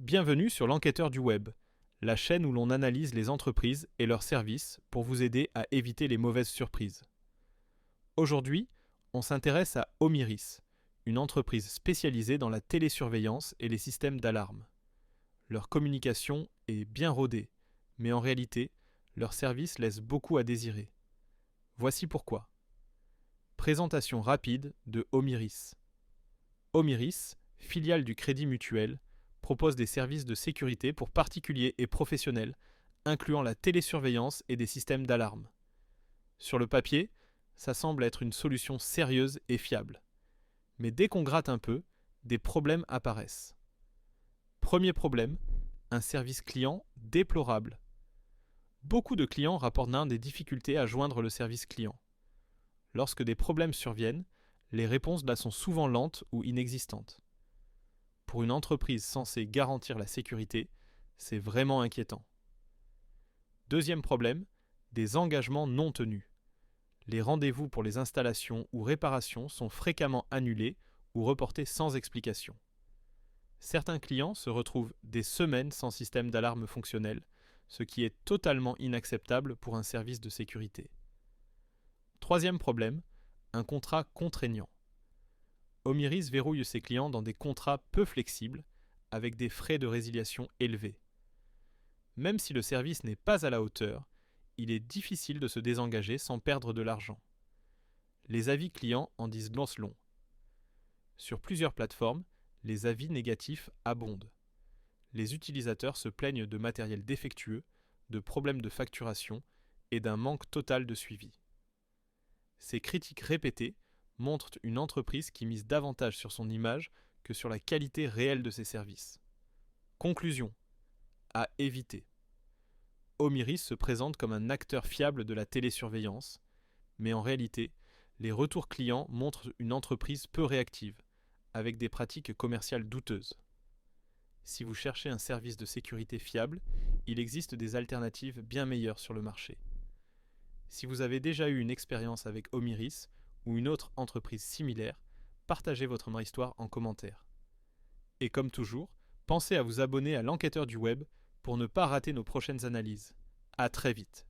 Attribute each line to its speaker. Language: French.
Speaker 1: Bienvenue sur l'Enquêteur du Web, la chaîne où l'on analyse les entreprises et leurs services pour vous aider à éviter les mauvaises surprises. Aujourd'hui, on s'intéresse à Omiris, une entreprise spécialisée dans la télésurveillance et les systèmes d'alarme. Leur communication est bien rodée, mais en réalité, leur service laisse beaucoup à désirer. Voici pourquoi. Présentation rapide de Omiris. Omiris, filiale du Crédit Mutuel, propose des services de sécurité pour particuliers et professionnels, incluant la télésurveillance et des systèmes d'alarme. Sur le papier, ça semble être une solution sérieuse et fiable. Mais dès qu'on gratte un peu, des problèmes apparaissent. Premier problème, un service client déplorable. Beaucoup de clients rapportent des difficultés à joindre le service client. Lorsque des problèmes surviennent, les réponses là sont souvent lentes ou inexistantes. Pour une entreprise censée garantir la sécurité, c'est vraiment inquiétant. Deuxième problème, des engagements non tenus. Les rendez-vous pour les installations ou réparations sont fréquemment annulés ou reportés sans explication. Certains clients se retrouvent des semaines sans système d'alarme fonctionnel, ce qui est totalement inacceptable pour un service de sécurité. Troisième problème, un contrat contraignant. Omiris verrouille ses clients dans des contrats peu flexibles, avec des frais de résiliation élevés. Même si le service n'est pas à la hauteur, il est difficile de se désengager sans perdre de l'argent. Les avis clients en disent long. Sur plusieurs plateformes, les avis négatifs abondent. Les utilisateurs se plaignent de matériel défectueux, de problèmes de facturation et d'un manque total de suivi. Ces critiques répétées montrent une entreprise qui mise davantage sur son image que sur la qualité réelle de ses services. Conclusion. À éviter. Omiris se présente comme un acteur fiable de la télésurveillance, mais en réalité, les retours clients montrent une entreprise peu réactive, avec des pratiques commerciales douteuses. Si vous cherchez un service de sécurité fiable, il existe des alternatives bien meilleures sur le marché. Si vous avez déjà eu une expérience avec Omiris ou une autre entreprise similaire, partagez votre histoire en commentaire. Et comme toujours, pensez à vous abonner à l'Enquêteur du Web pour ne pas rater nos prochaines analyses. À très vite.